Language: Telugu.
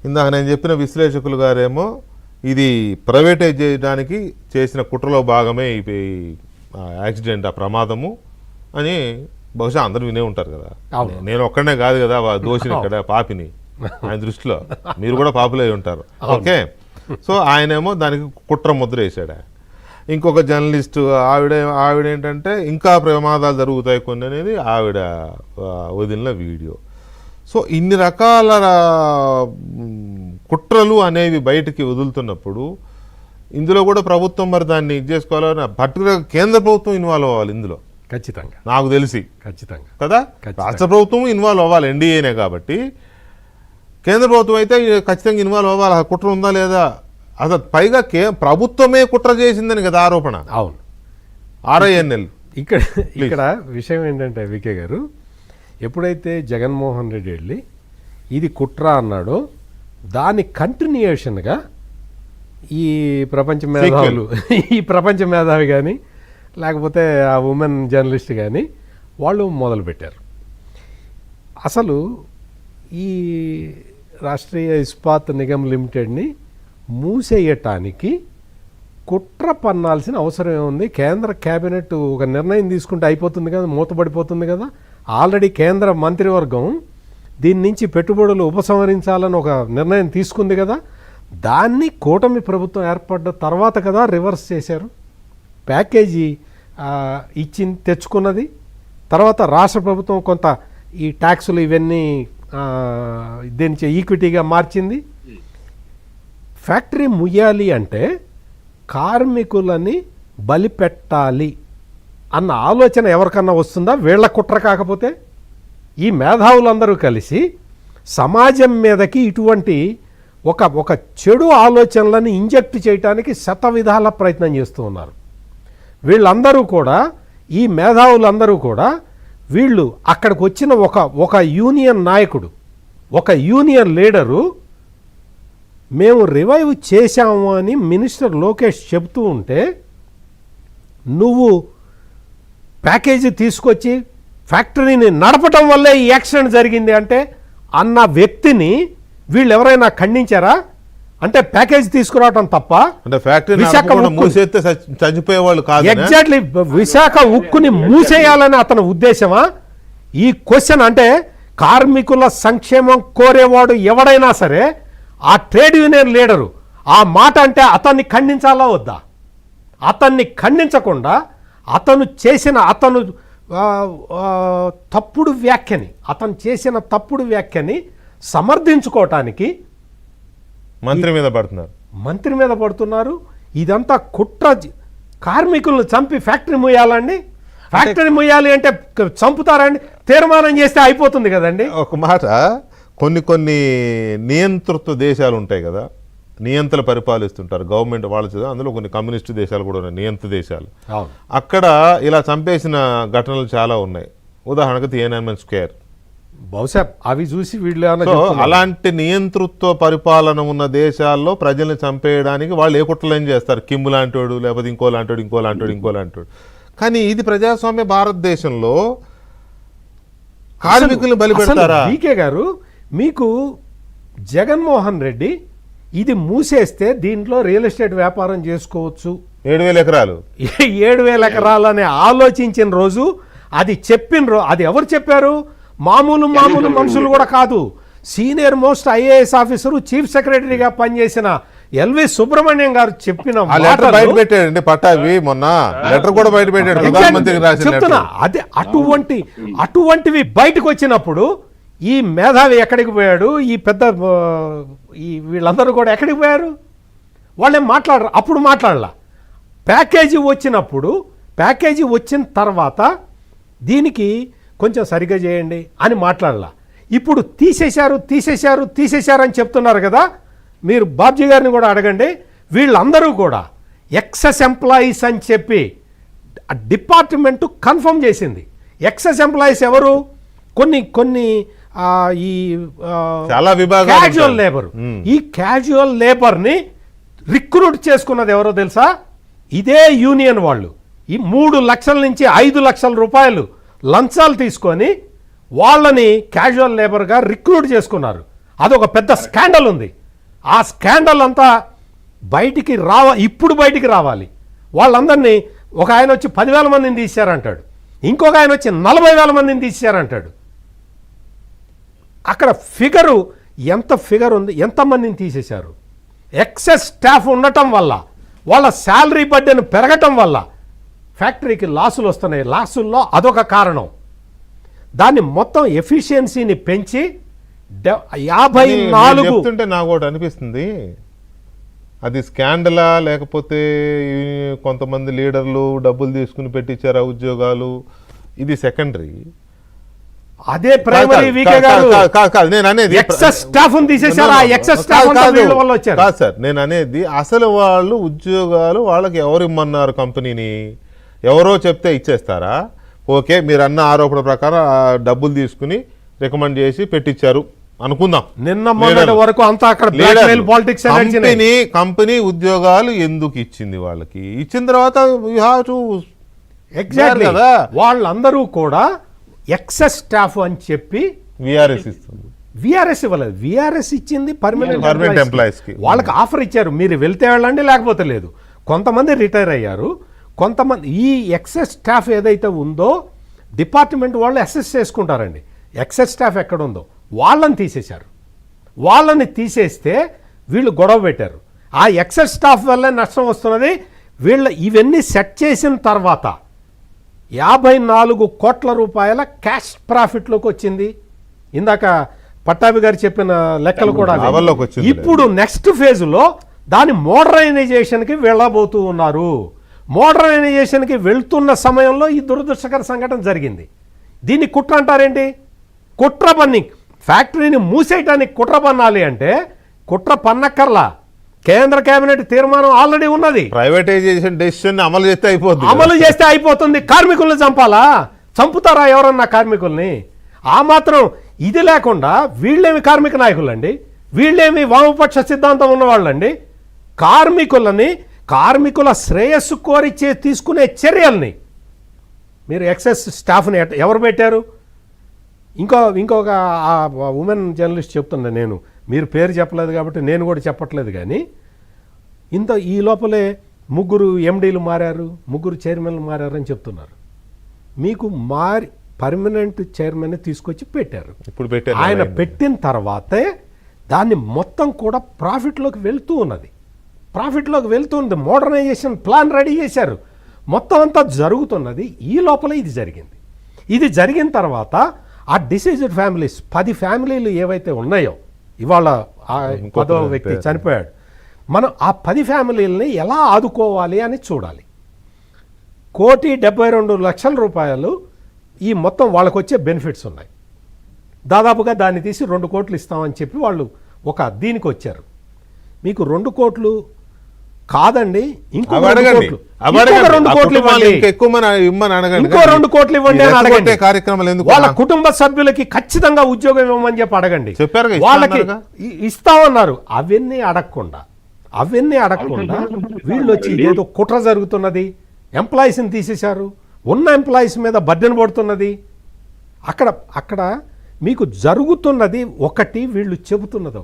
ఇందాక నేను చెప్పిన విశ్లేషకులు గారేమో ఇది ప్రైవేటైజ్ చేయడానికి చేసిన కుట్రలో భాగమే ఈ యాక్సిడెంట్, ఆ ప్రమాదము అని బహుశా అందరూ వినే ఉంటారు కదా. నేను ఒక్కడనే కాదు కదా దోషిని ఇక్కడ, పాపిని ఆయన దృష్టిలో. మీరు కూడా పాపులై ఉంటారు. ఓకే, సో ఆయనేమో దానికి కుట్ర ముద్ర వేసాడు. ఇంకొక జర్నలిస్టు ఆవిడ ఏంటంటే ఇంకా ప్రమాదాలు జరుగుతాయి కొన్ని అనేది ఆవిడ వదిలిన వీడియో. సో ఇన్ని రకాల కుట్రలు అనేవి బయటికి వదులుతున్నప్పుడు ఇందులో కూడా ప్రభుత్వం మరి దాన్ని ఇది చేసుకోవాలని పర్టికులర్ కేంద్ర ప్రభుత్వం ఇన్వాల్వ్ అవ్వాలి ఇందులో ఖచ్చితంగా, నాకు తెలిసి. ఖచ్చితంగా కదా, రాష్ట్ర ప్రభుత్వం ఇన్వాల్వ్ అవ్వాలి, ఎన్డీఏనే కాబట్టి. కేంద్ర ప్రభుత్వం అయితే ఖచ్చితంగా ఇన్వాల్వ్ అవ్వాలి. ఆ కుట్ర ఉందా లేదా అసలు, పైగా ప్రభుత్వమే కుట్ర చేసిందని కదా ఆరోపణ. అవును, RINL. ఇక్కడ విషయం ఏంటంటే వికే గారు, ఎప్పుడైతే జగన్మోహన్ రెడ్డి వెళ్ళి ఇది కుట్ర అన్నాడో దాని కంటిన్యూషన్గా ఈ ప్రపంచ మేధావి కానీ లేకపోతే ఆ ఉమెన్ జర్నలిస్ట్ కానీ వాళ్ళు మొదలుపెట్టారు. అసలు ఈ రాష్ట్రీయ ఇస్పాత్ నిగమ్ లిమిటెడ్ని మూసేయటానికి కుట్ర పన్నాల్సిన అవసరం ఏముంది? కేంద్ర కేబినెట్ ఒక నిర్ణయం తీసుకుంటే అయిపోతుంది కదా, మూతపడిపోతుంది కదా. ఆల్రెడీ కేంద్ర మంత్రివర్గం దీని నుంచి పెట్టుబడులు ఉపసంహరించాలని ఒక నిర్ణయం తీసుకుంది కదా. దాన్ని కూటమి ప్రభుత్వం ఏర్పడ్డ తర్వాత కదా రివర్స్ చేశారు. ప్యాకేజీ తెచ్చుకున్నది. తర్వాత రాష్ట్ర ప్రభుత్వం కొంత ఈ ట్యాక్సులు ఇవన్నీ దీని ఈక్విటీగా మార్చింది. ఫ్యాక్టరీ ముయ్యాలి అంటే కార్మికులని బలిపెట్టాలి అన్న ఆలోచన ఎవరికన్నా వస్తుందా? వీళ్ళ కుట్ర కాకపోతే ఈ మేధావులందరూ కలిసి సమాజం మీదకి ఇటువంటి ఒక చెడు ఆలోచనలను ఇంజెక్ట్ చేయడానికి శతవిధాల ప్రయత్నం చేస్తూ ఉన్నారు. వీళ్ళందరూ కూడా, ఈ మేధావులందరూ కూడా, వీళ్ళు అక్కడికి వచ్చిన ఒక యూనియన్ నాయకుడు, ఒక యూనియన్ లీడరు మేము రివైవ్ చేశాము అని మినిస్టర్ లోకేష్ చెబుతూ ఉంటే, నువ్వు ప్యాకేజీ తీసుకొచ్చి ఫ్యాక్టరీని నడపటం వల్లే ఈ యాక్సిడెంట్ జరిగింది అంటే అన్న వ్యక్తిని వీళ్ళు ఎవరైనా ఖండించారా? అంటే ప్యాకేజీ తీసుకురావటం తప్ప చనిపోయేవాళ్ళు కాదు. ఎగ్జాక్ట్లీ, విశాఖ ఉక్కుని మూసేయాలని అతని ఉద్దేశమా? ఈ క్వశ్చన్ అంటే కార్మికుల సంక్షేమం కోరేవాడు ఎవడైనా సరే, ఆ ట్రేడ్ యూనియన్ లీడరు ఆ మాట అంటే అతన్ని ఖండించాలా వద్దా? అతన్ని ఖండించకుండా అతను చేసిన తప్పుడు వ్యాఖ్యని సమర్థించుకోవటానికి మంత్రి మీద పడుతున్నారు. ఇదంతా కుట్ర. కార్మికులను చంపి ఫ్యాక్టరీ ముయ్యాలండి. ఫ్యాక్టరీ ముయ్యాలి అంటే చంపుతారండి, తీర్మానం చేస్తే అయిపోతుంది కదండి. ఒక మాట, కొన్ని నియంతృత్వ దేశాలు ఉంటాయి కదా, నియంత్రణ పరిపాలిస్తుంటారు గవర్నమెంట్ వాళ్ళు. అందులో కొన్ని కమ్యూనిస్టు దేశాలు కూడా ఉన్నాయి, నియంత్ర దేశాలు. అక్కడ ఇలా చంపేసిన ఘటనలు చాలా ఉన్నాయి. ఉదాహరణకు తియనన్మెన్ స్క్వేర్. బహుశా అవి చూసి వీళ్ళు అలాంటి నియంతృత్వ పరిపాలన ఉన్న దేశాల్లో ప్రజల్ని చంపేయడానికి వాళ్ళు ఏ కుట్రలు ఏం చేస్తారు, కిమ్ము లాంటోడు, లేకపోతే ఇంకో లాంటోడు. కానీ ఇది ప్రజాస్వామ్య భారతదేశంలో కార్మికులను బలిపెడతారా? వీకే గారు, మీకు జగన్మోహన్ రెడ్డి ఇది మూసేస్తే దీంట్లో రియల్ ఎస్టేట్ వ్యాపారం చేసుకోవచ్చు, 7,000 ఎకరాలు 7,000 ఎకరాలు అని ఆలోచించిన రోజు, అది చెప్పిన రోజు, అది ఎవరు చెప్పారు? మామూలు మనుషులు కూడా కాదు. Senior most IAS officer, chief సెక్రటరీగా పనిచేసిన LV సుబ్రహ్మణ్యం గారు చెప్పిన బయట పెట్టాడండి. పట్టావి మొన్న లెటర్ కూడా బయట పెట్టాడు, ప్రధానమంత్రికి రాసిన. చెప్తున్నా, అదే అటువంటివి బయటకు వచ్చినప్పుడు ఈ మేధావి ఎక్కడికి పోయాడు? ఈ వీళ్ళందరూ కూడా ఎక్కడికి పోయారు? వాళ్ళేం మాట్లాడరు. అప్పుడు మాట్లాడాల. ప్యాకేజీ వచ్చిన తర్వాత దీనికి కొంచెం సరిగ్గా చేయండి అని మాట్లాడాల. ఇప్పుడు తీసేశారు అని చెప్తున్నారు కదా. మీరు బాబ్జీ గారిని కూడా అడగండి. వీళ్ళందరూ కూడా ఎక్సెస్ ఎంప్లాయీస్ అని చెప్పి డిపార్ట్మెంటు కన్ఫర్మ్ చేసింది. ఎక్సెస్ ఎంప్లాయీస్ ఎవరు? కొన్ని ఈ క్యాజువల్ లేబర్. ఈ క్యాజువల్ లేబర్ని రిక్రూట్ చేసుకున్నది ఎవరో తెలుసా? ఇదే యూనియన్ వాళ్ళు. ఈ 3 లక్షల నుంచి 5 లక్షల రూపాయలు లంచాలు తీసుకొని వాళ్ళని క్యాజువల్ లేబర్గా రిక్రూట్ చేసుకున్నారు. అదొక పెద్ద స్కాండల్ ఉంది. ఆ స్కాండల్ అంతా ఇప్పుడు బయటికి రావాలి. వాళ్ళందరినీ ఒక ఆయన వచ్చి 10,000 మందిని తీశారంటాడు, ఇంకొక ఆయన వచ్చి 40,000 మందిని తీశారంటాడు. అక్కడ ఎంత ఫిగర్ ఉంది, ఎంతమందిని తీసేశారు. ఎక్సెస్ స్టాఫ్ ఉండటం వల్ల, వాళ్ళ శాలరీ బడ్డెను పెరగటం వల్ల ఫ్యాక్టరీకి లాసులు వస్తున్నాయి. లాసుల్లో అదొక కారణం. దాన్ని మొత్తం ఎఫిషియన్సీని పెంచి 54 చెప్తుంటే నాకు ఒకటి అనిపిస్తుంది, అది స్కాండలా లేకపోతే కొంతమంది లీడర్లు డబ్బులు తీసుకుని పెట్టించారా ఉద్యోగాలు, ఇది సెకండరీ. అదే ప్రైమరీ. వీకే గారు నేను అనేది ఎక్సెస్ స్టాఫ్ తీసేశారు. ఆ ఎక్సెస్ స్టాఫ్ వల్ల వచ్చారు. కాదు సార్, నేను అనేది అసలు వాళ్ళు ఉద్యోగాలు వాళ్ళకి ఎవరు ఇమ్మన్నారు? కంపెనీని ఎవరో చెప్తే ఇచ్చేస్తారా? ఓకే, మీరు అన్న ఆరోపణ ప్రకారం డబ్బులు తీసుకుని రికమెండ్ చేసి పెట్టించారు అనుకుందాం. నిన్న మొన్నటి వరకు అంతా అక్కడ బ్లాక్మెయిల్ పాలిటిక్స్. కంపెనీ ఉద్యోగాలు ఎందుకు ఇచ్చింది? వాళ్ళకి ఇచ్చిన తర్వాత యూ హావ్ టు ఎగ్జాక్ట్లీ కదా. వాళ్ళందరూ కూడా ఎక్సెస్ స్టాఫ్ అని చెప్పి విఆర్ఎస్ ఇస్తుంది. విఆర్ఎస్ ఇవ్వలేదు. విఆర్ఎస్ ఇచ్చింది పర్మనెంట్ ఎంప్లాయీస్ కి. వాళ్ళకి ఆఫర్ ఇచ్చారు, మీరు వెళ్తే వెళ్ళండి లేకపోతే లేదు. కొంతమంది రిటైర్ అయ్యారు, కొంతమంది ఈ ఎక్సెస్ స్టాఫ్ ఏదైతే ఉందో డిపార్ట్మెంట్ వాళ్ళు అసెస్ చేసుకుంటారండి. ఎక్సెస్ స్టాఫ్ ఎక్కడ ఉందో వాళ్ళని తీసేశారు. వాళ్ళని తీసేస్తే వీళ్ళు గొడవ పెట్టారు. ఆ ఎక్సెస్ స్టాఫ్ వల్లే నష్టం వస్తున్నది. ఇవన్నీ సెట్ చేసిన తర్వాత 54 కోట్ల రూపాయల క్యాష్ ప్రాఫిట్లోకి వచ్చింది. ఇందాక పట్టాభి గారు చెప్పిన లెక్కలు కూడా ఇప్పుడు నెక్స్ట్ ఫేజ్లో దాని మోడర్నైజేషన్కి వెళ్ళబోతూ ఉన్నారు. మోడర్నైజేషన్కి వెళ్తున్న సమయంలో ఈ దురదృష్టకర సంఘటన జరిగింది. దీన్ని కుట్ర అంటారేంటి? కుట్ర పన్ని ఫ్యాక్టరీని మూసేయటానికి కుట్ర పన్నాలి అంటే కుట్ర పన్నక్కర్లా. కేంద్ర కేబినెట్ తీర్మానం ఆల్రెడీ ఉన్నది. ప్రైవేటైజేషన్ డెసిషన్ అమలు చేస్తే అయిపోతుంది. కార్మికుల్ని చంపాలా? చంపుతారా ఎవరన్నా కార్మికుల్ని? ఆ మాత్రం ఇది లేకుండా వీళ్ళేమి కార్మిక నాయకులండి, వీళ్ళేమి వామపక్ష సిద్ధాంతం ఉన్నవాళ్ళండి. కార్మికుల శ్రేయస్సు కోరి తీసుకునే చర్యల్ని మీరు ఎక్సెస్ స్టాఫ్ని ఎవరు పెట్టారు? ఇంకొక ఉమెన్ జర్నలిస్ట్ చెప్తున్నా, మీరు పేరు చెప్పలేదు కాబట్టి నేను కూడా చెప్పట్లేదు, కానీ ఈ లోపలే 3 ఎండీలు మారారు, 3 చైర్మన్లు మారారు అని చెప్తున్నారు. మీకు పర్మనెంట్ చైర్మన్ తీసుకొచ్చి పెట్టారు. ఆయన పెట్టిన తర్వాతే దాన్ని మొత్తం కూడా ప్రాఫిట్లోకి వెళ్తూ ఉన్నది. మోడర్నైజేషన్ ప్లాన్ రెడీ చేశారు. మొత్తం అంతా జరుగుతున్నది. ఈ లోపల ఇది జరిగిన తర్వాత ఆ డిసీజ్డ్ ఫ్యామిలీస్ 10 ఫ్యామిలీలు ఏవైతే ఉన్నాయో, ఇవాళ 10వ వ్యక్తి చనిపోయాడు, మనం ఆ 10 ఫ్యామిలీలని ఎలా ఆదుకోవాలి అని చూడాలి. 1,72,00,000 రూపాయలు ఈ మొత్తం వాళ్ళకు వచ్చే బెనిఫిట్స్ ఉన్నాయి. దాదాపుగా దాన్ని తీసి 2 కోట్లు ఇస్తామని చెప్పి వాళ్ళు దీనికి వచ్చారు. మీకు 2 కోట్లు కాదండి, ఇంకో 2 కోట్లు ఇవ్వండి అని అడగండి. వాళ్ళ కుటుంబ సభ్యులకి ఖచ్చితంగా ఉద్యోగం ఇవ్వమని చెప్పి అడగండి. వాళ్ళకి ఇస్తామన్నారు. అవన్నీ అడగకుండా వీళ్ళు వచ్చి ఏదో కుట్ర జరుగుతున్నది, ఎంప్లాయీస్ని తీసేశారు, ఉన్న ఎంప్లాయీస్ మీద బర్డెన్ పడుతున్నది. అక్కడ మీకు జరుగుతున్నది ఒకటి, వీళ్ళు చెబుతున్నది